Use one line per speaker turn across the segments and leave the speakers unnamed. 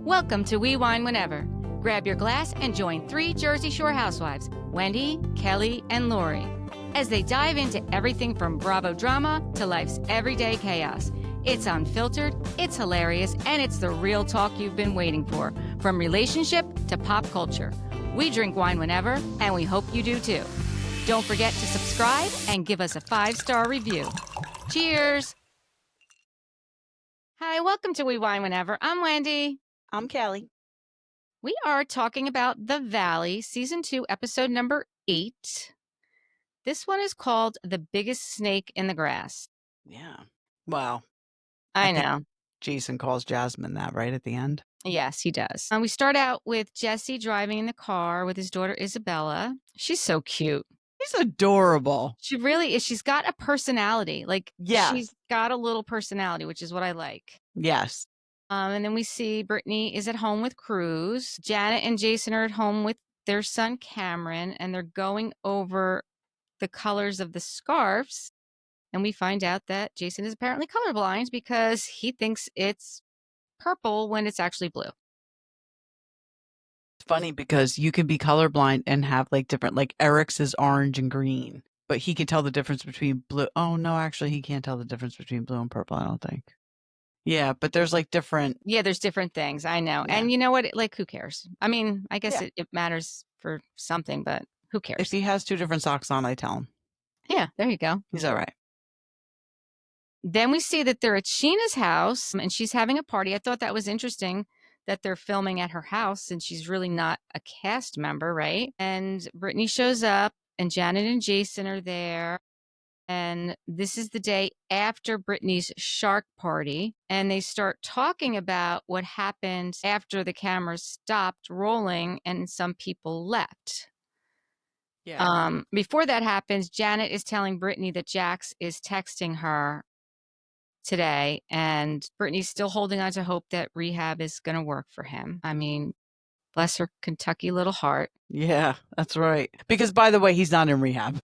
Welcome to We Wine Whenever. Grab your glass and join three Jersey Shore housewives, Wendy, Kelly, and Lori, as they dive into everything from Bravo drama to life's everyday chaos. It's unfiltered, it's hilarious, and it's the real talk you've been waiting for, from relationship to pop culture. We drink wine whenever, and we hope you do too. Don't forget to subscribe and give us a 5-star review. Cheers! Hi, welcome to We Wine Whenever. I'm Wendy.
I'm Kelly.
We are talking about The Valley, Season 2, Episode number 8. This one is called The Biggest Snake in the Grass.
Yeah. Wow.
I
think
know.
Jason calls Jasmine that right at the end.
Yes, he does. We start out with Jesse driving in the car with his daughter Isabella. She's so cute.
She's adorable.
She really is. She's got a personality.
Yes.
She's got a little personality, which is what I like.
Yes.
And then we see Brittany is at home with Cruz. Janet and Jason are at home with their son Cameron, and they're going over the colors of the scarves. And we find out that Jason is apparently colorblind because he thinks it's purple when it's actually blue.
It's funny because you can be colorblind and have different, Eric's is orange and green, but he can tell the difference between blue. Oh, no, actually, he can't tell the difference between blue and purple, I don't think. Yeah, but there's different.
Yeah, there's different things. I know.
Yeah.
And you know what? Who cares? I mean, I guess it matters for something, but who cares?
If he has two different socks on, I tell him.
Yeah, there you go.
He's all right.
Then we see that they're at Sheena's house and she's having a party. I thought that was interesting that they're filming at her house and she's really not a cast member, right? And Brittany shows up and Janet and Jason are there. And this is the day after Brittany's shark party. And they start talking about what happened after the cameras stopped rolling and some people left.
Yeah.
Before that happens, Janet is telling Brittany that Jax is texting her today, and Brittany's still holding on to hope that rehab is going to work for him. I mean, bless her Kentucky little heart.
Yeah, that's right. Because, by the way, he's not in rehab.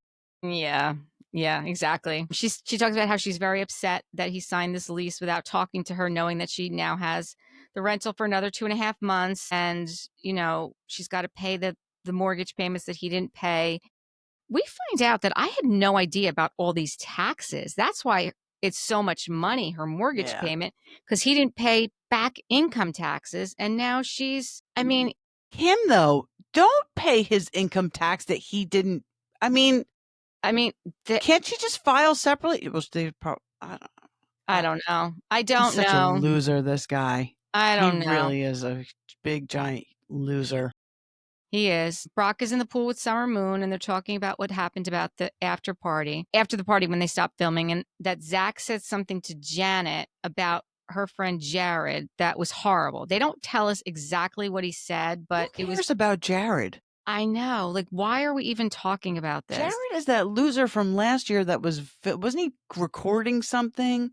Yeah, exactly. She talks about how she's very upset that he signed this lease without talking to her, knowing that she now has the rental for another 2.5 months. And, she's got to pay the mortgage payments that he didn't pay. We find out that I had no idea about all these taxes. That's why it's so much money, her mortgage payment, because he didn't pay back income taxes. And now
him though, don't pay his income tax that he didn't. Can't she just file separately? It was
I don't know. I don't
He's such a loser, this guy.
I don't know.
He really is a big, giant loser.
He is. Brock is in the pool with Summer Moon, and they're talking about what happened about the after the party when they stopped filming, and that Zach said something to Janet about her friend Jared that was horrible. They don't tell us exactly what he said, but
Who cares about Jared?
I know. Why are we even talking about this?
Jared is that loser from last year that wasn't he recording something?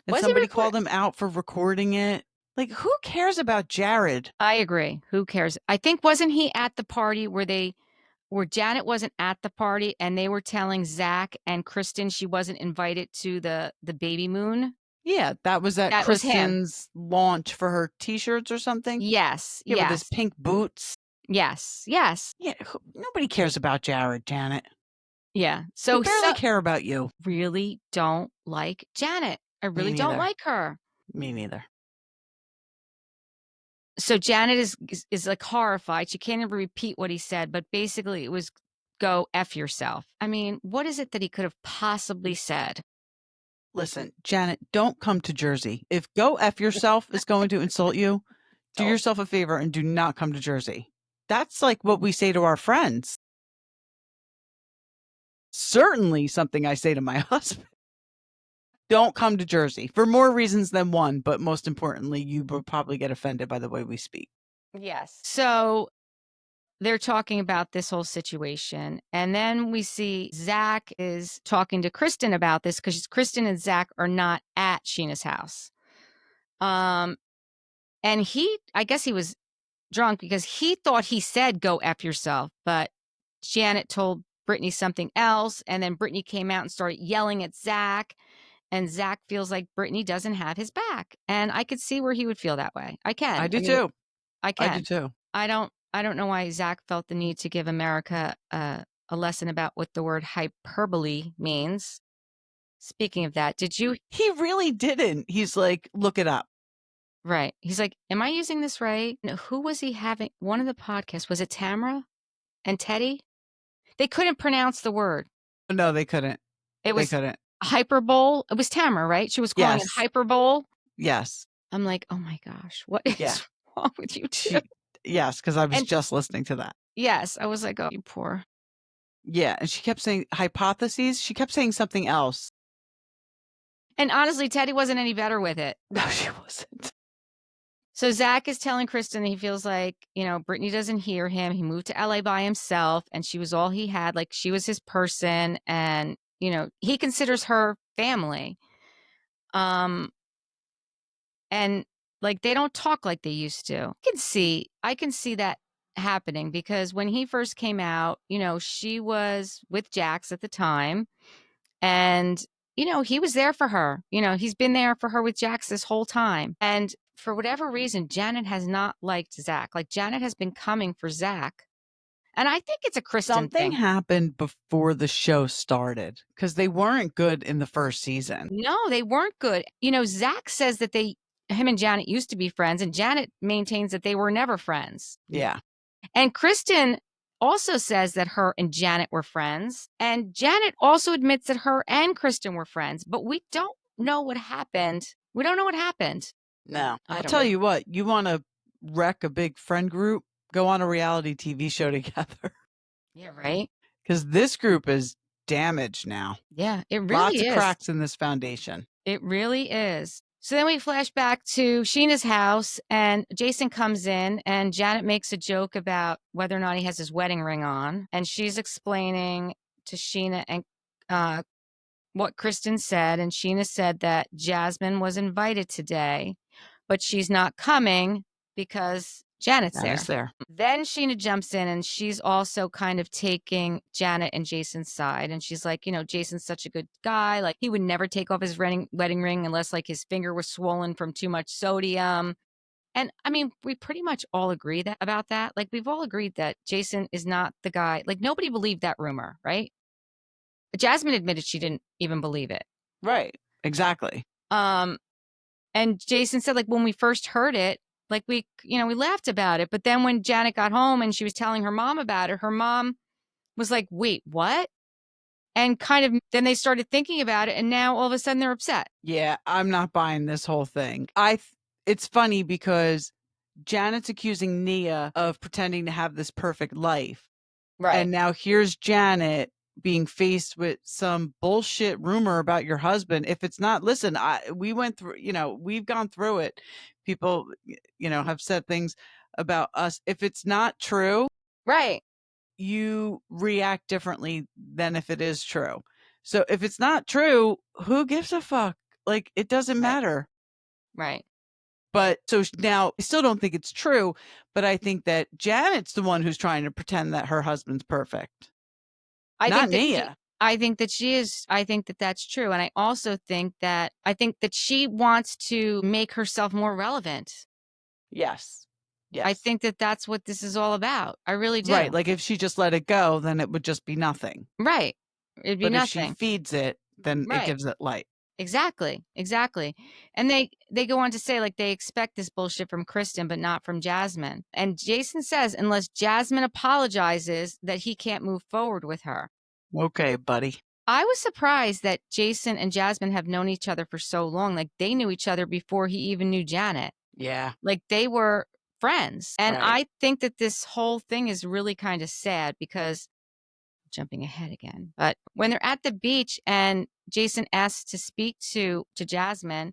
And somebody called him out for recording it. Who cares about Jared?
I agree. Who cares? I think, wasn't he at the party where Janet wasn't at the party and they were telling Zach and Kristen she wasn't invited to the baby moon?
Yeah, that was at Kristen's launch for her t-shirts or something.
Yes.
Yeah, with his pink boots.
Yes.
Yeah, nobody cares about Jared, Janet.
Yeah. So
we barely care about you.
Really don't like Janet. I really don't like her.
Me neither.
So Janet is horrified. She can't even repeat what he said, but basically it was go F yourself. I mean, what is it that he could have possibly said?
Listen, Janet, don't come to Jersey. If go F yourself is going to insult you, do yourself a favor and do not come to Jersey. That's what we say to our friends. Certainly something I say to my husband. Don't come to Jersey for more reasons than one, but most importantly, you will probably get offended by the way we speak.
Yes. So they're talking about this whole situation. And then we see Zach is talking to Kristen about this because Kristen and Zach are not at Sheena's house. And I guess he was drunk because he thought he said, go F yourself. But Janet told Brittany something else. And then Brittany came out and started yelling at Zach. and Zach feels like Brittany doesn't have his back. And I could see where he would feel that way. I can.
I do
I mean,
too.
I
I do
can.
too.
I don't know why Zach felt the need to give America a lesson about what the word hyperbole means. Speaking of that, did you?
He really didn't. He's like, look it up.
Right. He's like, am I using this right? No, who was he having? One of the podcasts, was it Tamara and Teddy? They couldn't pronounce the word.
No, they couldn't.
It
They
was
couldn't.
hyperbole. It was Tamara, right? She was calling it
Yes.
hyperbole.
Yes.
I'm like, oh my gosh, what
Yeah.
is wrong with you two?
Yes, because I was
And
just listening to that.
yes, I was like, oh, you poor.
Yeah, and she kept saying hypotheses. She kept saying something else.
And honestly, Teddy wasn't any better with it.
No, she wasn't.
So Zach is telling Kristen that he feels like, Brittany doesn't hear him. He moved to LA by himself and she was all he had. Like she was his person and, he considers her family. And like they don't talk like they used to. I can see that happening because when he first came out, she was with Jax at the time and he was there for her. He's been there for her with Jax this whole time. And for whatever reason, Janet has not liked Zach. Like Janet has been coming for Zach. And I think it's a Kristen
Something
thing.
happened before the show started because they weren't good in the first season.
No, they weren't good. Zach says that him and Janet used to be friends, and Janet maintains that they were never friends.
Yeah.
And Kristen also says that her and Janet were friends. And Janet also admits that her and Kristen were friends, but we don't know what happened. We don't know what happened.
No.
I
I'll
don't
tell
know.
you what, you want to wreck a big friend group, go on a reality TV show together.
Yeah, right?
Because this group is damaged now.
Yeah, it really
Lots
is.
of cracks in this foundation.
It really is. So then we flash back to Sheena's house and Jason comes in and Janet makes a joke about whether or not he has his wedding ring on. And she's explaining to Sheena and what Kristen said. And Sheena said that Jasmine was invited today, but she's not coming because Janet's there.
Janet's there.
Then Sheena jumps in and she's also kind of taking Janet and Jason's side. And she's like, Jason's such a good guy. Like he would never take off his wedding ring unless like his finger was swollen from too much sodium. And I mean, we pretty much all agree about that. Like we've all agreed that Jason is not the guy. Like nobody believed that rumor, right? Jasmine admitted she didn't even believe it.
Right. Exactly.
And Jason said, like, when we first heard it, like we laughed about it. But then when Janet got home and she was telling her mom about it, her mom was like, wait, what? And kind of then they started thinking about it. And now all of a sudden they're upset.
Yeah, I'm not buying this whole thing. It's funny because Janet's accusing Nia of pretending to have this perfect life.
Right.
And now here's Janet being faced with some bullshit rumor about your husband. If it's not, listen, we went through, we've gone through it. People, have said things about us. If it's not true,
right,
you react differently than if it is true. So if it's not true, who gives a fuck? Like, it doesn't matter.
Right.
But so now I still don't think it's true, but I think that Janet's the one who's trying to pretend that her husband's perfect. Not Nia.
I think that she is. I think that that's true. And I also think that she wants to make herself more relevant.
Yes. Yes.
I think that that's what this is all about. I really do.
Right. Like if she just let it go, then it would just be nothing.
Right. It'd be
but
nothing.
If she feeds it, then it gives it light.
Exactly. And they go on to say like they expect this bullshit from Kristen, but not from Jasmine. And Jason says unless Jasmine apologizes that he can't move forward with her.
Okay, buddy.
I was surprised that Jason and Jasmine have known each other for so long. Like they knew each other before he even knew Janet.
Yeah.
Like they were friends. And I think that this whole thing is really kind of sad because jumping ahead again, but when they're at the beach and Jason asks to speak to Jasmine,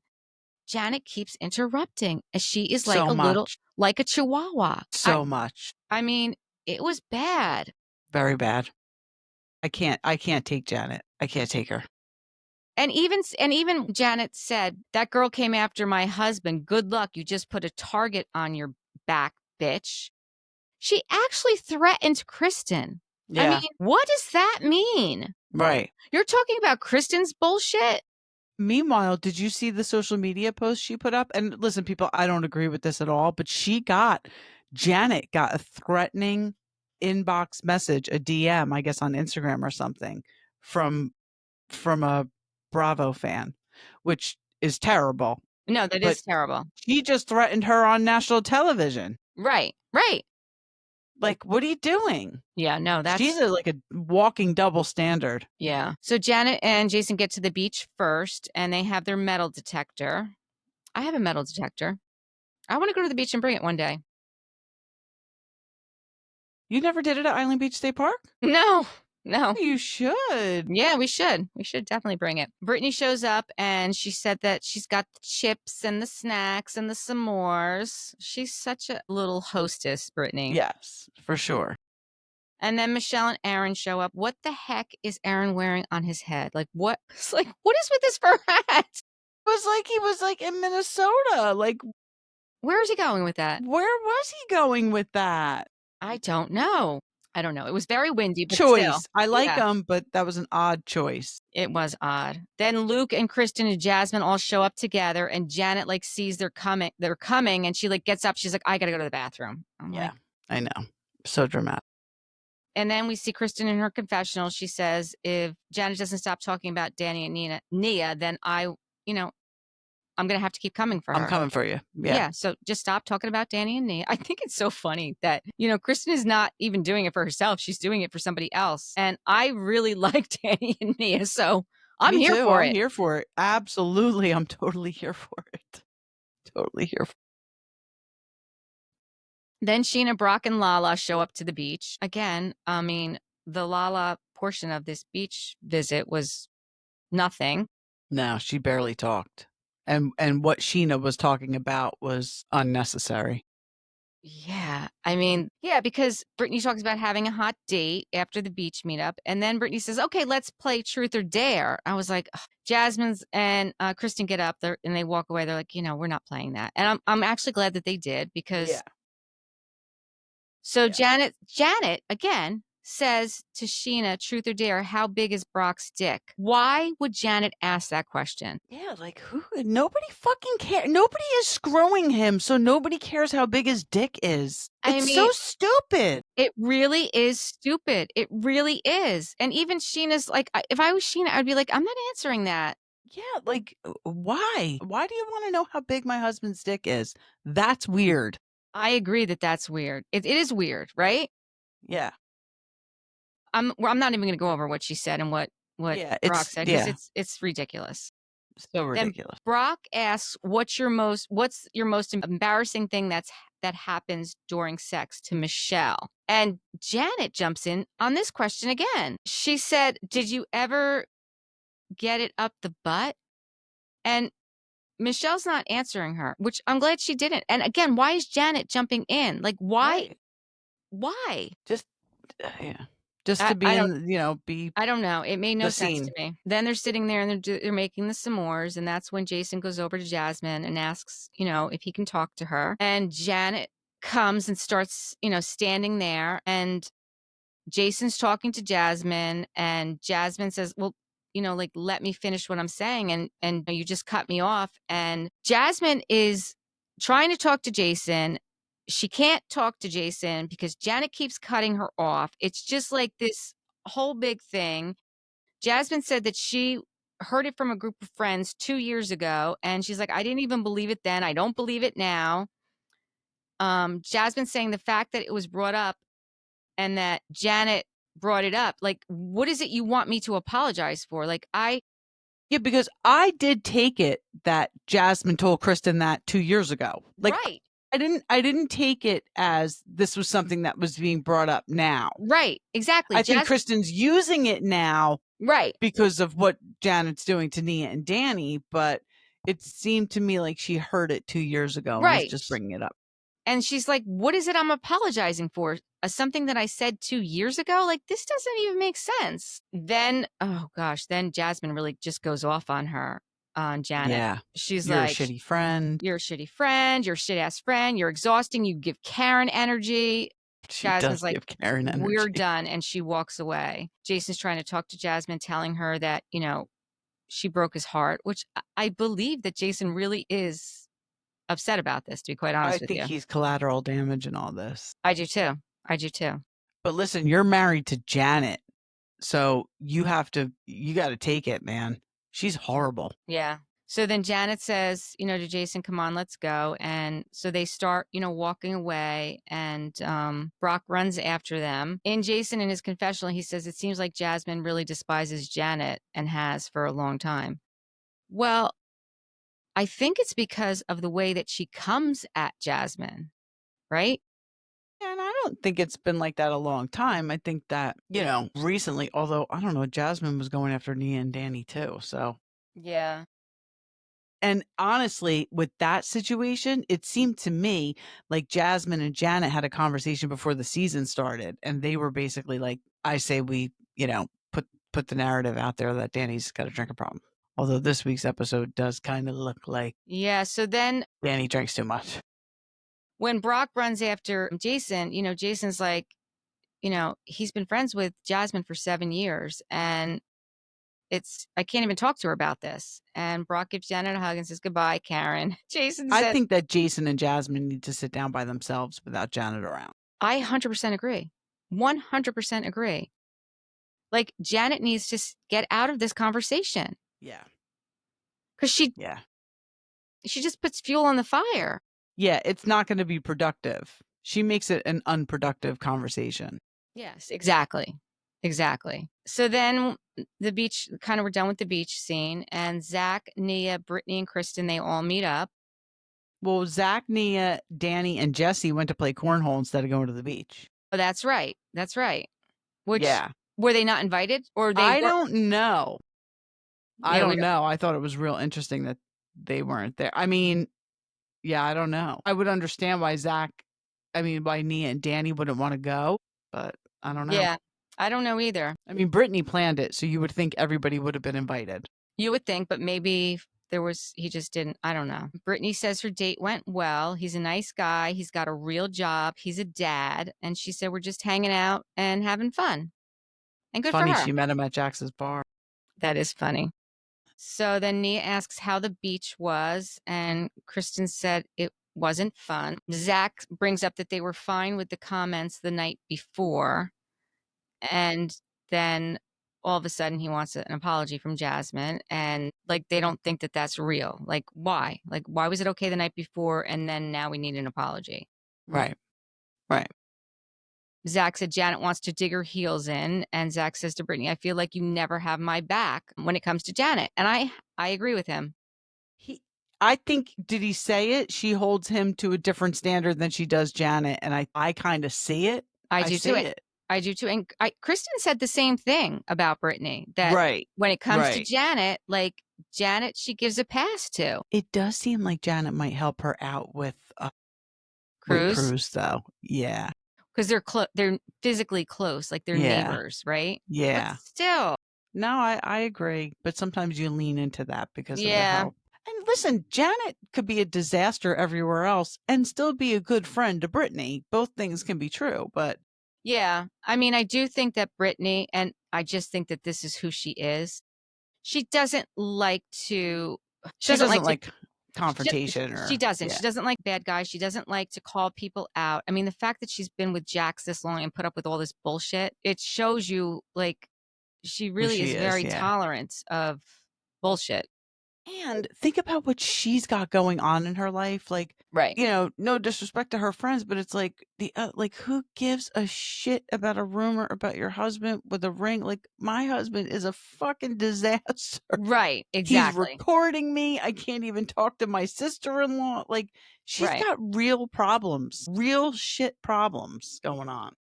Janet keeps interrupting as she is like like a chihuahua.
So much.
I mean, it was bad.
Very bad. I can't take Janet. I can't take her.
And even Janet said, that girl came after my husband. Good luck. You just put a target on your back, bitch. She actually threatened Kristen.
Yeah.
I mean, what does that mean?
Right.
You're talking about Kristen's bullshit?
Meanwhile, did you see the social media post she put up? And listen, people, I don't agree with this at all, but Janet got a threatening inbox message, a DM, I guess on Instagram or something, from a Bravo fan, which is terrible.
No, that
But
is terrible.
he just threatened her on national television.
Right, right.
Like, what are you doing?
Yeah, no,
She's
that's
like a walking double standard.
yeah. So Janet and Jason get to the beach first, and they have their metal detector. I have a metal detector. I wanna go to the beach and bring it one day.
You never did it at Island Beach State Park?
No, no.
You should.
Yeah, we should. We should definitely bring it. Brittany shows up and she said that she's got the chips and the snacks and the s'mores. She's such a little hostess, Brittany.
Yes, for sure.
And then Michelle and Aaron show up. What the heck is Aaron wearing on his head? Like what? It's like what is with this fur hat?
He was like in Minnesota. Like,
Where is he going with that?
where was he going with that?
I don't know. I don't know. It was very windy, but still.
Choice. I like
Yeah,
him, but that was an odd choice.
it was odd. Then Luke and Kristen and Jasmine all show up together, and Janet like sees they're coming. They're coming, and she like gets up. She's like, "I gotta go to the bathroom." I'm
Yeah,
like,
I know. So dramatic.
and then we see Kristen in her confessional. She says, "If Janet doesn't stop talking about Danny and Nia, then you know, I'm gonna have to keep coming for
I'm
her."
coming for you. Yeah.
Yeah, so just stop talking about Danny and Nia. I think it's so funny that, Kristen is not even doing it for herself. She's doing it for somebody else. And I really like Danny and Nia, so I'm
Me
here
too.
for
I'm
it.
here for it. Absolutely. I'm totally here for it. Totally here for
Then Sheena, Brock, and Lala show up to the beach. Again, I mean, the Lala portion of this beach visit was nothing.
No, she barely talked. And what Sheena was talking about was unnecessary.
Yeah. I mean, yeah, because Brittany talks about having a hot date after the beach meetup. And then Brittany says, okay, let's play truth or dare. I was like, ugh. Jasmine's and Kristen get up there and they walk away. They're like, we're not playing that. And I'm actually glad that they did
Yeah.
because so
Yeah.
Janet again says to Sheena, truth or dare, how big is Brock's dick? Why would Janet ask that question?
Yeah, like who? Nobody fucking care. Nobody is screwing him, so nobody cares how big his dick is.
I
It's so
mean,
stupid.
it really is stupid. It really is. And even Sheena's like, if I was Sheena, I'd be like, I'm not answering that.
Yeah, like why? Why do you want to know how big my husband's dick is? That's weird.
I agree that that's weird. It is weird, right?
Yeah.
I'm not even going to go over what she said and what
Yeah,
Brock
it's
said because
yeah,
it's ridiculous.
so
Then
ridiculous.
Brock asks, what's your most embarrassing thing that happens during sex to Michelle?" And Janet jumps in on this question again. She said, "Did you ever get it up the butt?" And Michelle's not answering her, which I'm glad she didn't. And again, why is Janet jumping in? Like, why?
Right.
Why?
Just yeah. Just to be
I don't.
in, be
I don't know. It made no
the
sense to
scene.
me. Then they're sitting there and they're making the s'mores, and that's when Jason goes over to Jasmine and asks, if he can talk to her. And Janet comes and starts, standing there, and Jason's talking to Jasmine, and Jasmine says, "Well, like let me finish what I'm saying, and you just cut me off." And Jasmine is trying to talk to Jason. She can't talk to Jason because Janet keeps cutting her off. It's just like this whole big thing. Jasmine said that she heard it from a group of friends 2 years ago, and she's like, "I didn't even believe it then. I don't believe it now." Jasmine saying the fact that it was brought up and that Janet brought it up, like, what is it you want me to apologize for? Like,
Yeah, because I did take it that Jasmine told Kristen that 2 years ago. Like,
right,
I didn't take it as this was something that was being brought up now.
right, exactly.
I think Kristen's using it now
Right,
because of what Janet's doing to Nia and Danny, but it seemed to me like she heard it 2 years ago and was
right.
just bringing it up.
And she's like, what is it I'm apologizing for? Something that I said 2 years ago? Like, this doesn't even make sense. Then, oh gosh, then Jasmine really just goes off on her, on Janet.
Yeah.
She's
You're a
like,
shitty friend.
you're a shitty friend. You're a shit ass friend. You're exhausting. You give Karen energy.
She
Jasmine's
does
like,
give Karen
we're
energy.
done. And she walks away. Jason's trying to talk to Jasmine, telling her that, she broke his heart, which I believe that Jason really is upset about this, to be quite
I
honest with
think
you.
he's collateral damage in all this.
I do too. I do too.
But listen, you're married to Janet, so you gotta take it, man. She's horrible.
Yeah. So then Janet says, to Jason, come on, let's go. And so they start, walking away, and Brock runs after them. In Jason, in his confessional, he says, it seems like Jasmine really despises Janet and has for a long time. Well, I think it's because of the way that she comes at Jasmine, right?
And I don't think it's been like that a long time. I think that, recently, although I don't know, Jasmine was going after Nia and Danny too. So,
Yeah.
and honestly, with that situation, it seemed to me like Jasmine and Janet had a conversation before the season started, and they were basically like, I say we, put the narrative out there that Danny's got a drinking problem. Although this week's episode does kind of look like
Yeah. So then
Danny drinks too much.
when Brock runs after Jason, Jason's like, he's been friends with Jasmine for 7 years, and I can't even talk to her about this. And Brock gives Janet a hug and says, goodbye, Karen. Jason
I
said,
think that Jason and Jasmine need to sit down by themselves without Janet around.
I 100% agree. 100% agree. Like, Janet needs to get out of this conversation
Yeah.
because she
Yeah.
just puts fuel on the fire.
Yeah. It's not going to be productive. She makes it an unproductive conversation.
Yes, exactly. Exactly. So then the beach, kind of, we're done with the beach scene, and Zach, Nia, Brittany, and Kristen, they all meet up.
Well, Zach, Nia, Danny, and Jesse went to play cornhole instead of going to the beach.
Oh, that's right. That's right. Which,
Yeah.
were they not invited, or they
I
were?
don't know. I
Yeah, we
don't know. I thought it was real interesting that they weren't there. I mean, yeah, I don't know. I would understand why why Nia and Danny wouldn't want to go, but I don't know.
Yeah, I don't know either.
I mean, Brittany planned it, so you would think everybody would have been invited.
You would think, but maybe he just didn't. I don't know. Brittany says her date went well. He's a nice guy. He's got a real job. He's a dad. And she said, we're just hanging out and having fun. And good for
Funny,
her.
she met him at Jax's bar.
That is funny. So then Nia asks how the beach was, and Kristen said it wasn't fun. Zach brings up that they were fine with the comments the night before, and then all of a sudden he wants an apology from Jasmine, and like they don't think that that's real. Like, why? Like, why was it okay the night before, and then now we need an apology?
Right. Right.
Zach said Janet wants to dig her heels in, and Zach says to Brittany, I feel like you never have my back when it comes to Janet. And I agree with him.
I think, did he say it? She holds him to a different standard than she does Janet, and I kind of see it.
I do
see
too.
it.
I do too. And Kristen said the same thing about Brittany, that
Right.
when it comes to
Right.
Janet, like Janet, she gives a pass to.
It does seem like Janet might help her out with
Cruz,
though. Yeah.
because they're physically close, like they're
Yeah.
neighbors, right?
Yeah.
But still,
No, I agree. But sometimes you lean into that because of the
yeah,
help. And listen, Janet could be a disaster everywhere else and still be a good friend to Brittany. Both things can be true, but
yeah. I mean, I do think that Brittany, and I just think that this is who she is. She doesn't like to.
she doesn't like
She,
confrontation
she
or
doesn't.
yeah.
She doesn't like bad guys. She doesn't like to call people out. I mean, the fact that she's been with Jax this long and put up with all this bullshit, it shows you, like, she really
she
is
is,
very
yeah.
tolerant of bullshit.
And think about what she's got going on in her life. Like,
Right.
no disrespect to her friends, but it's like who gives a shit about a rumor about your husband with a ring? Like, my husband is a fucking disaster.
Right.
He's
Exactly.
recording me. I can't even talk to my sister-in-law. Like, she's
Right.
got real problems, real shit problems going on.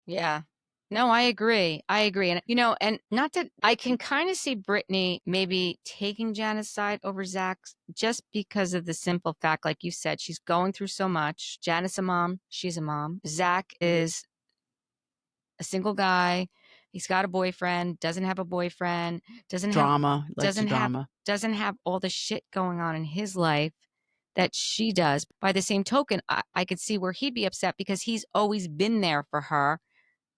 Yeah. No, I agree. I agree. And, and not that I can kind of see Brittany maybe taking Janet's side over Zach's, just because of the simple fact, like you said, she's going through so much. Janet's a mom. She's a mom. Zach is a single guy. He's got a boyfriend, doesn't have a boyfriend, doesn't
Drama, likes
doesn't have
drama.
doesn't have all the shit going on in his life that she does. By the same token, I could see where he'd be upset because he's always been there for her,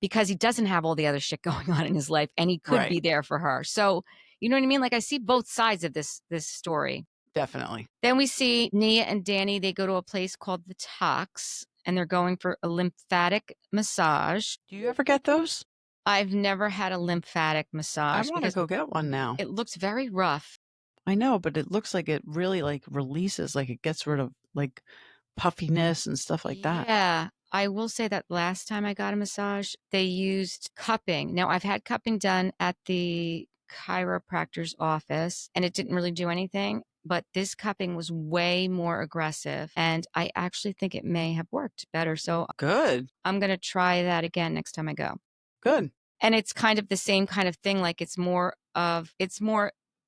because he doesn't have all the other shit going on in his life, and he could be
Right.
there for her. So You know what I mean? Like, I see both sides of this story.
Definitely.
Then we see Nia and Danny. They go to a place called the Tox, and they're going for a lymphatic massage.
Do you ever get those?
I've never had a lymphatic
I
massage
want to
because
go get one now.
it looks very rough.
I know, but it looks like it really like releases, like it gets rid of like puffiness and stuff like that.
Yeah, I will say that last time I got a massage, they used cupping. Now, I've had cupping done at the chiropractor's office, and it didn't really do anything, but this cupping was way more aggressive, and I actually think it may have worked better. So
Good.
I'm going to try that again next time I go.
Good.
And it's kind of the same kind of thing. Like it's more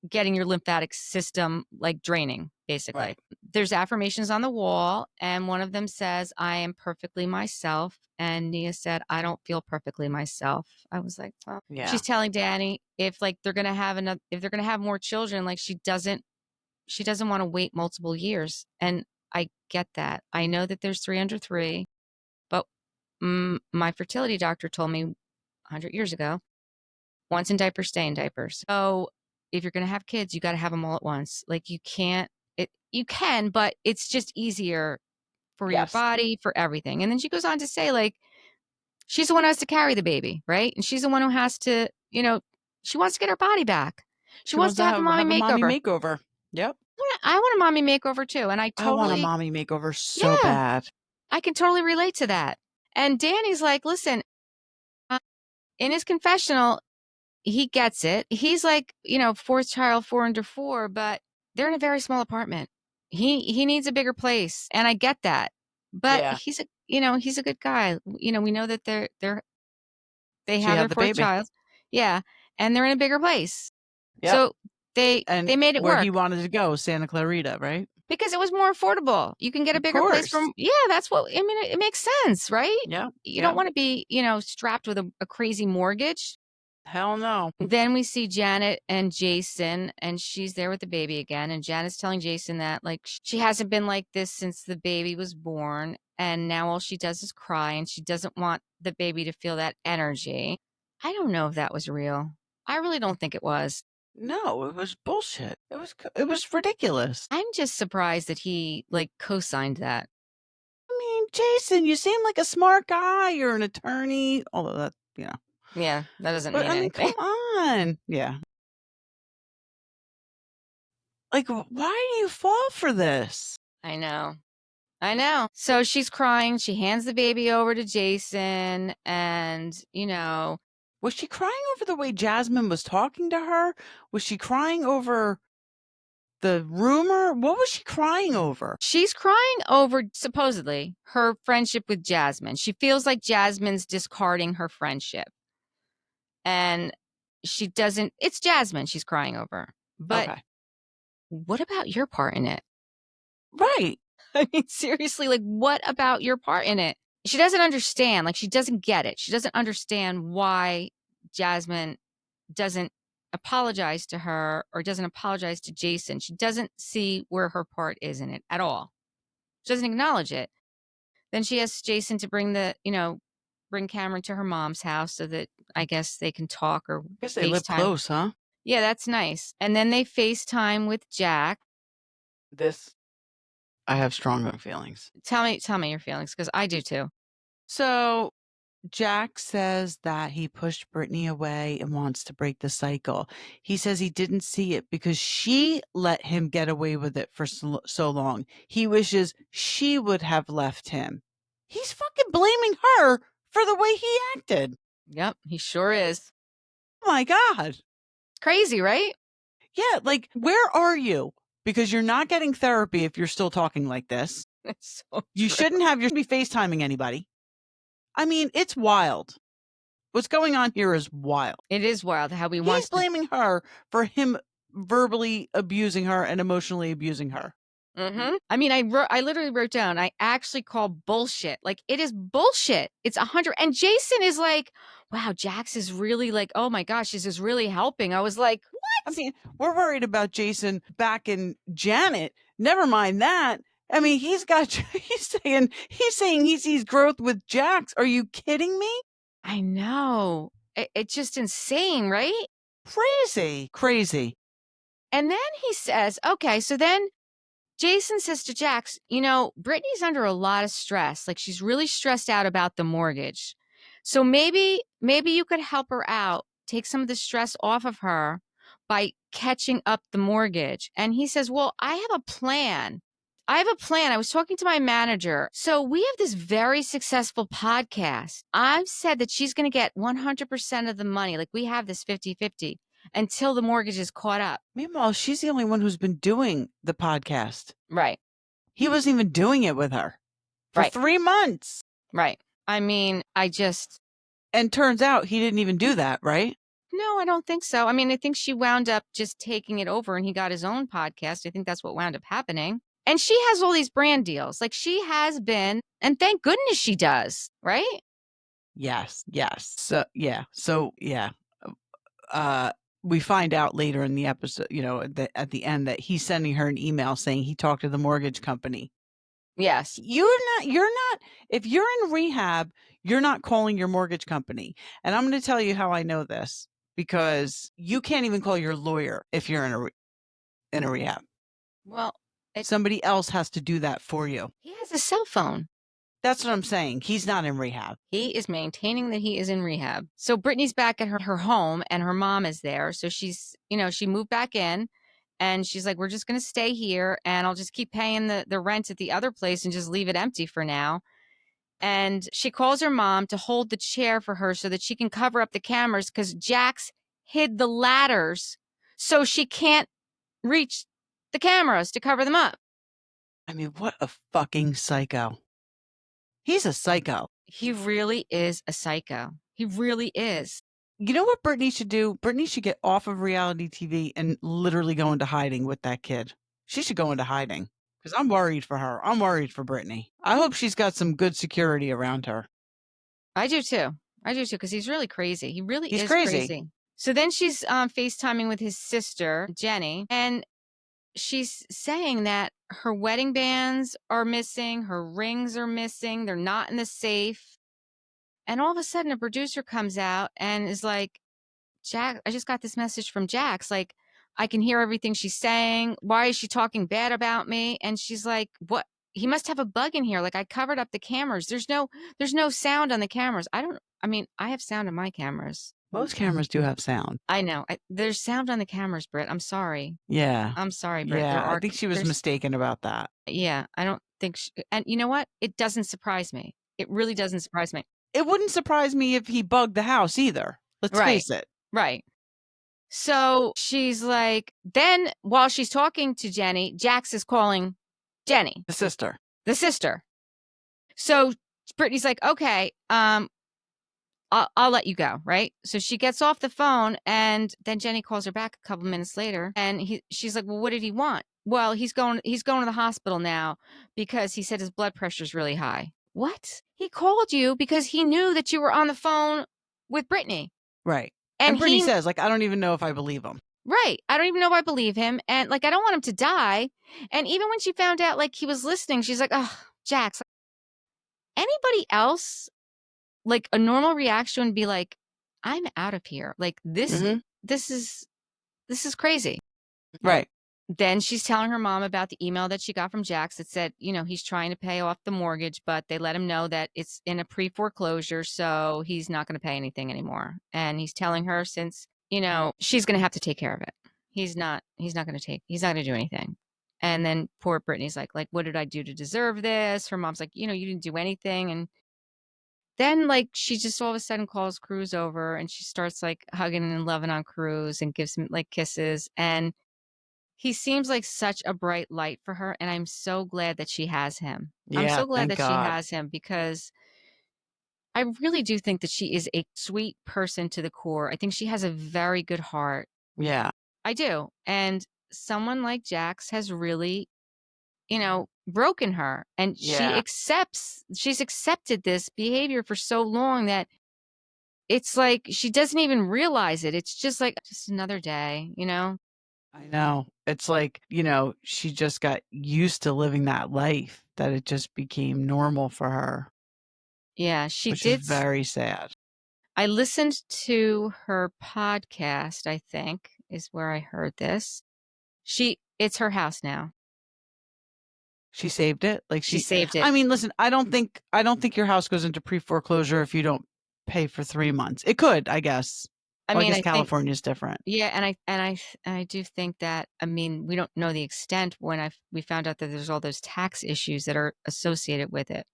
getting your lymphatic system like draining, basically.
Right.
There's affirmations on the wall, and one of them says, I am perfectly myself. And Nia said, I don't feel perfectly myself. I was like, well,
Yeah.
she's telling Danny if like they're gonna have if they're gonna have more children, like she doesn't want to wait multiple years. And I get that. I know that there's 3 under 3, but my fertility doctor told me 100 years ago, once in diapers, stay in diapers. So if you're going to have kids, you got to have them all at once. Like you can't, you can, but it's just easier for your
Yes.
body, for everything. And then she goes on to say, like, she's the one who has to carry the baby, right? And she's the one who has to, she wants to get her body back. She wants to have a mommy
makeover. Yep.
I want a mommy makeover too. And I
want a mommy makeover so bad.
I can totally relate to that. And Danny's like, listen, in his confessional, he gets it. He's like, fourth child, 4 under 4, but they're in a very small apartment. He needs a bigger place, and I get that. But he's a good guy. We know that they have their fourth child. Yeah, and they're in a bigger place. Yep. So they made it
where
work.
He wanted to go, Santa Clarita, right?
Because it was more affordable. You can get a bigger place from, that's what, I mean, it makes sense, right?
Yeah.
You don't want to be, strapped with a crazy mortgage.
Hell no.
Then we see Janet and Jason, and she's there with the baby again. And Janet's telling Jason that, like, she hasn't been like this since the baby was born. And now all she does is cry, and she doesn't want the baby to feel that energy. I don't know if that was real. I really don't think it was.
No, it was bullshit. It was ridiculous.
I'm just surprised that he, like, co-signed that.
I mean, Jason, you seem like a smart guy. You're an attorney, although that,
Yeah, that doesn't mean anything.
Come on. Yeah. Like, why do you fall for this?
I know. So she's crying. She hands the baby over to Jason, and,
Was she crying over the way Jasmine was talking to her? Was she crying over the rumor? What was she crying over?
She's crying over, supposedly, her friendship with Jasmine. She feels like Jasmine's discarding her friendship. And she doesn't, it's Jasmine she's crying over. But what about your part in it?
Right.
I mean, seriously, like, what about your part in it? She doesn't understand. Like, she doesn't get it. She doesn't understand why Jasmine doesn't apologize to her or doesn't apologize to Jason. She doesn't see where her part is in it at all. She doesn't acknowledge it. Then she asks Jason to bring bring Cameron to her mom's house so that I guess they can talk or
I guess they live close, huh?
Yeah, that's nice. And then they FaceTime with Jack.
I have strong feelings.
Tell me your feelings, because I do too.
So Jack says that he pushed Brittany away and wants to break the cycle. He says he didn't see it because she let him get away with it for so long. He wishes she would have left him. He's fucking blaming her for the way he acted.
Yep, he sure is.
Oh my God.
Crazy, right?
Yeah, like, where are you? Because you're not getting therapy if you're still talking like this.
It's so
you
true.
shouldn't be FaceTiming anybody. I mean, it's wild. What's going on here is wild.
It is wild how
he's blaming her for him verbally abusing her and emotionally abusing her.
Mm-hmm. I mean, I literally wrote down, I actually call bullshit. Like, it is bullshit. It's 100. And Jason is like, wow, Jax is really like, oh my gosh, this is really helping. I was like, what?
I mean, we're worried about Jason back in Janet. Never mind that. I mean, he's saying he sees growth with Jax. Are you kidding me?
I know. It's just insane, right?
Crazy.
And then he says, okay, so then Jason says to Jax, Brittany's under a lot of stress. Like she's really stressed out about the mortgage. So maybe you could help her out, take some of the stress off of her by catching up the mortgage. And he says, well, I have a plan. I was talking to my manager. So we have this very successful podcast. I've said that she's going to get 100% of the money. Like we have this 50-50 until the mortgage is caught up.
Meanwhile, she's the only one who's been doing the podcast.
Right.
He wasn't even doing it with her for
Right.
3 months.
Right. I mean,
And turns out he didn't even do that, right?
No, I don't think so. I mean, I think she wound up just taking it over and he got his own podcast. I think that's what wound up happening. And she has all these brand deals. Like she has been, and thank goodness she does, right?
Yes. So, yeah. We find out later in the episode, that at the end that he's sending her an email saying he talked to the mortgage company.
Yes.
You're not, if you're in rehab, you're not calling your mortgage company. And I'm going to tell you how I know this, because you can't even call your lawyer if you're in a rehab.
Well,
somebody else has to do that for you.
He has a cell phone.
That's what I'm saying. He's not in rehab.
He is maintaining that he is in rehab. So Brittany's back at her home and her mom is there. So she's, she moved back in and she's like, we're just going to stay here and I'll just keep paying the rent at the other place and just leave it empty for now. And she calls her mom to hold the chair for her so that she can cover up the cameras because Jax hid the ladders so she can't reach the cameras to cover them up.
I mean, what a fucking psycho. He's a psycho.
He really is a psycho. He really is.
You know what Brittany should do? Brittany should get off of reality TV and literally go into hiding with that kid. She should go into hiding because I'm worried for her. I'm worried for Brittany. I hope she's got some good security around her.
I do too. Because he's really crazy. He really is
crazy.
crazy. So then she's FaceTiming with his sister, Jenny, and she's saying that her wedding bands are missing, her rings are missing, they're not in the safe. And all of a sudden, a producer comes out and is like, Jack, I just got this message from Jax. Like, I can hear everything she's saying. Why is she talking bad about me? And she's like, what? He must have a bug in here. Like, I covered up the cameras. There's no sound on the cameras. I have sound on my cameras.
Most cameras do have sound.
I know. There's sound on the cameras, Britt. I'm sorry.
Yeah.
I'm sorry, Britt.
Yeah, I think she was mistaken about that.
Yeah, I don't think and you know what? It doesn't surprise me. It really doesn't surprise me.
It wouldn't surprise me if he bugged the house either. Let's face it.
Right. So she's like, then while she's talking to Jenny, Jax is calling Jenny.
The sister.
So Brittany's like, okay, I'll let you go, right? So she gets off the phone and then Jenny calls her back a couple minutes later and she's like, well, what did he want? Well, he's going to the hospital now because he said his blood pressure is really high. What? He called you because he knew that you were on the phone with Brittany.
Right. And Brittany says, like, I don't even know if I believe him.
Right. I don't even know if I believe him. And like, I don't want him to die. And even when she found out like he was listening, she's like, oh, Jax. Anybody else, like a normal reaction would be like, I'm out of here. Like this is crazy.
Right.
Then she's telling her mom about the email that she got from Jax that said, he's trying to pay off the mortgage, but they let him know that it's in a pre-foreclosure, so he's not going to pay anything anymore. And he's telling her since, she's going to have to take care of it. He's not going to do anything. And then poor Brittany's like, what did I do to deserve this? Her mom's like, you didn't do anything. And then like she just all of a sudden calls Cruz over and she starts like hugging and loving on Cruz and gives him like kisses. And he seems like such a bright light for her, and I'm so glad that she has him.
Yeah,
I'm so glad that
God.
she has him because I really do think that she is a sweet person to the core. I think she has a very good heart.
Yeah.
I do. And someone like Jax has really, broken her. And she's accepted this behavior for so long that it's like she doesn't even realize it. It's just like just another day,
I know. It's like, she just got used to living that life, that it just became normal for her.
Yeah, she
which
did.
Is very sad.
I listened to her podcast, I think, is where I heard this. It's her house now.
She saved it? Like
She saved it.
I mean, listen, I don't think your house goes into pre-foreclosure if you don't pay for 3 months. It could, I guess.
I
Well, I
mean,
guess
I think
California is different.
yeah, and I do think that, I mean, we don't know the extent when we found out that there's all those tax issues that are associated with it.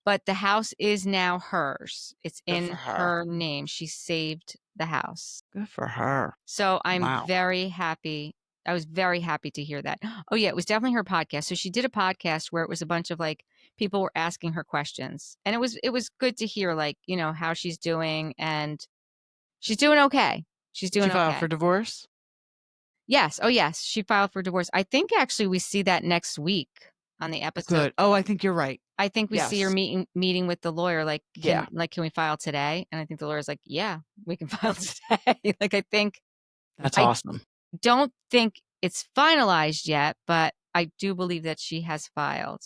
But the house is now hers. It's
Good for
in
her.
her name. She saved the house.
Good for her.
So I'm
Wow.
very happy. I was very happy to hear that. Oh yeah, it was definitely her podcast. So she did a podcast where it was a bunch of like people were asking her questions. And it was good to hear, like, how she's doing, and she's doing okay. She's
She
doing
filed for
okay.
divorce?
Yes. Oh yes, she filed for divorce. I think actually we see that next week on the episode.
Good. Oh, I think you're right.
I think we see her
Yes.
meeting with the lawyer, like,
Yeah.
can we file today? And I think the lawyer's like, yeah, we can file today. Like,
That's
I
awesome.
don't think it's finalized yet, but I do believe that she has filed.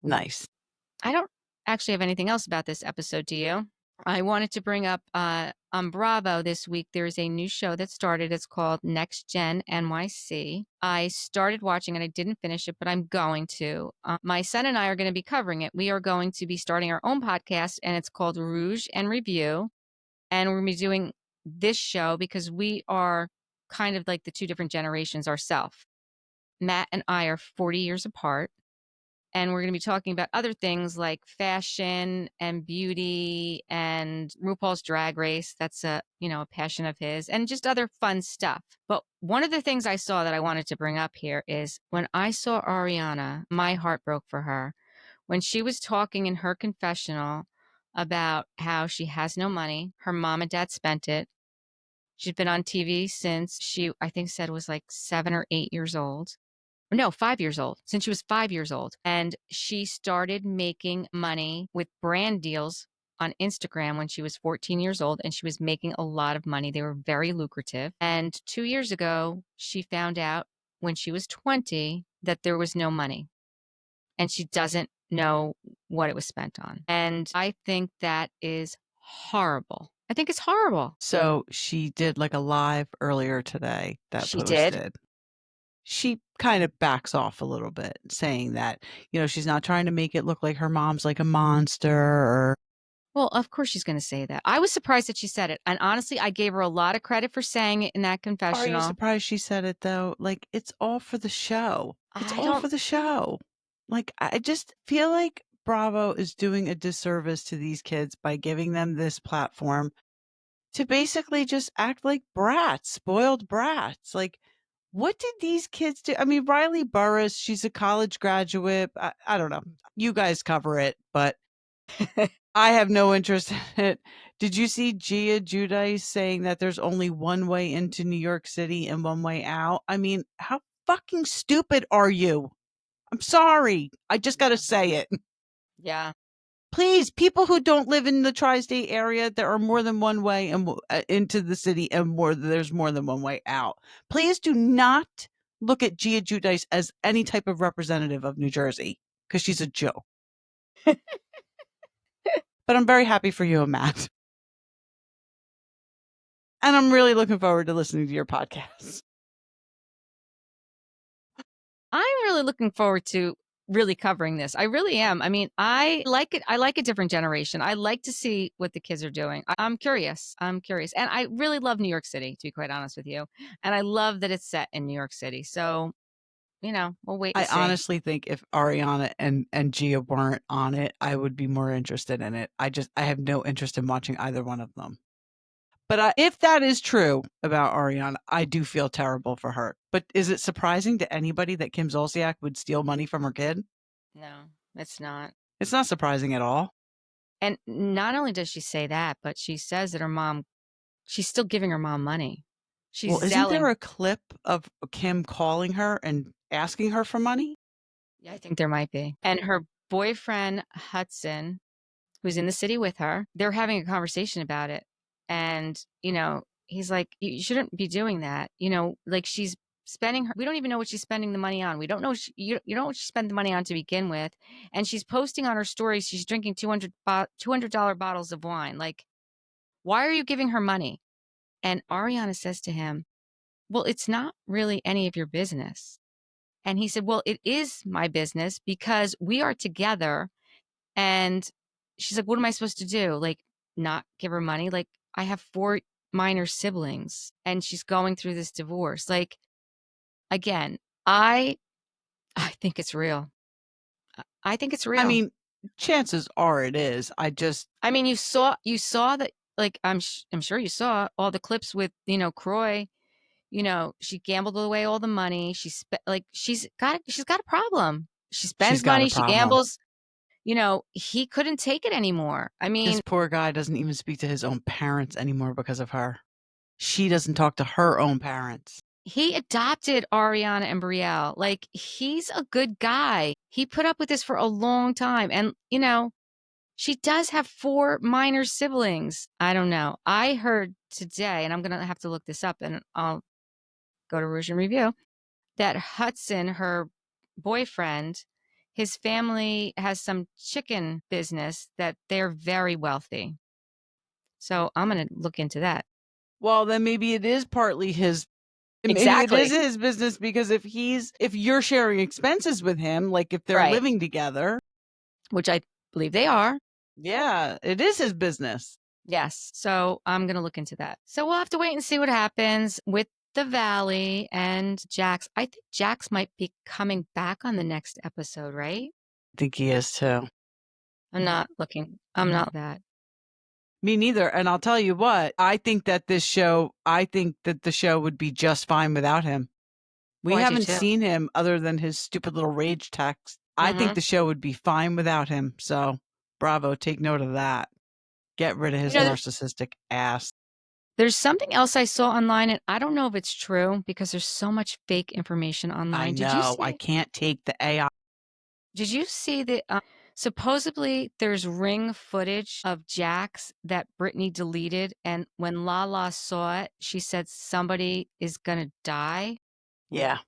Nice.
I don't actually have anything else about this episode, do you? I wanted to bring up on Bravo this week, there's a new show that started. It's called Next Gen NYC. I started watching and I didn't finish it, but I'm going to. My son and I are going to be covering it. We are going to be starting our own podcast, and it's called Rouge and Review. And we're going to be doing this show because we are kind of like the two different generations ourselves. Matt and I are 40 years apart. And we're going to be talking about other things like fashion and beauty and RuPaul's Drag Race. That's a passion of his, and just other fun stuff. But one of the things I saw that I wanted to bring up here is when I saw Ariana, my heart broke for her when she was talking in her confessional about how she has no money. Her mom and dad spent it. She's been on TV since I think said was like 7 or 8 years old. No, 5 years old, since she was 5 years old. And she started making money with brand deals on Instagram when she was 14 years old, and she was making a lot of money. They were very lucrative. And 2 years ago, she found out when she was 20 that there was no money, and she doesn't know what it was spent on. And I think that is horrible. I think it's horrible.
So she did like a live earlier today that
She did.
posted. She kind of backs off a little bit, saying that, she's not trying to make it look like her mom's like a monster or
Well, of course she's going to say that. I was surprised that she said it. And honestly, I gave her a lot of credit for saying it in that
Are you
confessional.
surprised she said it though? Like, it's all for the show. It's
I
all
don't,
for the show. Like, I just feel like Bravo is doing a disservice to these kids by giving them this platform to basically just act like brats, spoiled brats. Like, what did these kids do? I mean, Riley Burris, she's a college graduate. I don't know. You guys cover it, but I have no interest in it. Did you see Gia Giudice saying that there's only one way into New York City and one way out? I mean, how fucking stupid are you? I'm sorry. I just got to
yeah,
say it.
yeah.
Please, people who don't live in the tri-state area, there are more than one way and into the city, and there's more than one way out. Please do not look at Gia Giudice as any type of representative of New Jersey, because she's a joke. But I'm very happy for you and Matt. And I'm really looking forward to listening to your podcast.
I'm really looking forward to really covering this. I really am. I mean, I like it. I like a different generation. I like to see what the kids are doing. I'm curious. I'm curious. And I really love New York City, to be quite honest with you. And I love that it's set in New York City. So, we'll wait and
I
see.
honestly think if Ariana and Gia weren't on it, I would be more interested in it. I have no interest in watching either one of them. But if that is true about Ariana, I do feel terrible for her. But is it surprising to anybody that Kim Zolciak would steal money from her kid?
No, it's not.
It's not surprising at all.
And not only does she say that, but she says that she's still giving her mom money. She's
Well, isn't there
selling.
a clip of Kim calling her and asking her for money?
Yeah, I think there might be. And her boyfriend, Hudson, who's in the city with her, they're having a conversation about it. And, he's like, you shouldn't be doing that. Like she's spending we don't even know what she's spending the money on. We don't know. You don't know what she spent the money on to begin with. And she's posting on her stories, she's drinking $200 bottles of wine. Like, Why are you giving her money? And Ariana says to him, well, it's not really any of your business. And he said, well, it is my business because we are together. And she's like, what am I supposed to do? Like, not give her money? Like, I have 4 minor siblings and she's going through this divorce. Like, again, I think it's real. I think it's
I
real.
mean, chances are it is.
I mean, you saw that, like, I'm sure you saw all the clips with, Croy, she gambled away all the money. Like, she's got a problem. She
she's
spends
got a
money, she
problem.
gambles. He couldn't take it anymore. I
This
mean,
poor guy doesn't even speak to his own parents anymore because of her. She doesn't talk to her own parents.
he adopted Ariana and Brielle. Like, he's a good guy. He put up with this for a long time. And, she does have 4 minor siblings. I don't know. I heard today, and I'm going to have to look this up and I'll go to Rouge and Review, that Hudson, her boyfriend, his family has some chicken business that they're very wealthy. So I'm going to look into that.
Well, then maybe it is partly his maybe it is
Exactly.
his business because if you're sharing expenses with him, like if they're
Right.
living together,
Which I believe they are.
yeah, it is his business.
Yes. So I'm going to look into that. So we'll have to wait and see what happens with the Valley and Jax. I think Jax might be coming back on the next episode, right?
I think he is too.
I'm not looking. I'm not that.
Me neither. And I'll tell you what, I think that the show would be just fine without him. We
Oh, I do
haven't
too.
seen him other than his stupid little rage text. I think
Mm-hmm.
the show would be fine without him. So, bravo, take note of that. Get rid of
You
his
know,
narcissistic ass.
there's something else I saw online, and I don't know if it's true because there's so much fake information
I
online.
know. I can't take the AI.
Did you see that supposedly there's ring footage of Jax that Brittany deleted, and when Lala saw it, she said somebody is gonna die.
Yeah.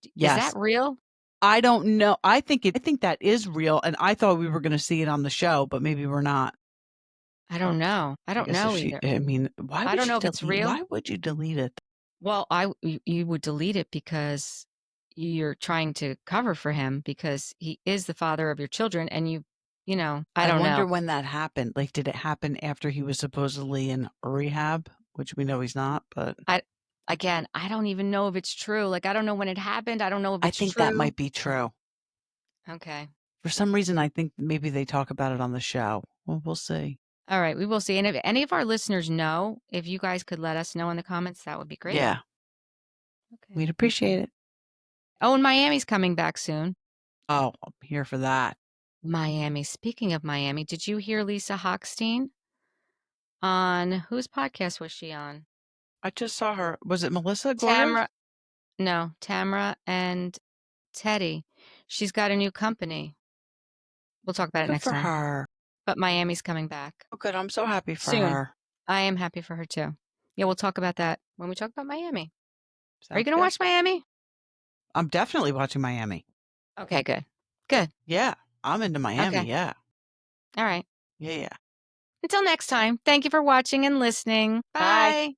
Is that
Yes.
real?
I don't know. I think that is real. And I thought we were going to see it on the show, but maybe we're not.
I don't know. I
I
don't
guess if
know
she,
either.
I mean,
I don't know if it's real.
why would you delete it?
Well, you would delete it because you're trying to cover for him because he is the father of your children, and I
I
don't
wonder
know.
when that happened. Like, did it happen after he was supposedly in rehab, which we know he's not, but
I Again, I don't even know if it's true. Like, I don't know when it happened. I don't know if
I
it's
think that
true.
might be true.
Okay.
For some reason, I think maybe they talk about it on the show. Well, we'll see.
All right, we will see. And if any of our listeners know, if you guys could let us know in the comments, that would be great.
Yeah,
Okay.
we'd appreciate it.
Oh, and Miami's coming back soon.
Oh, I'm here for that.
Miami. Speaking of Miami, did you hear Lisa Hochstein on whose podcast was she on?
I just saw her. Was it Melissa Gorga's?
Tamra. No, Tamra and Teddy. She's got a new company. We'll talk about it
Good
next
for
time.
her.
But Miami's coming back
Oh, good. I'm so happy for
soon.
her.
I am happy for her too. Yeah, we'll talk about that when we talk about Miami. Are you
Sounds
going to
good.
watch Miami?
I'm definitely watching Miami.
Okay, good. Good.
Yeah, I'm into Miami.
Okay.
Yeah.
All right.
Yeah, yeah.
Until next time, thank you for watching and listening.
Bye.
Bye.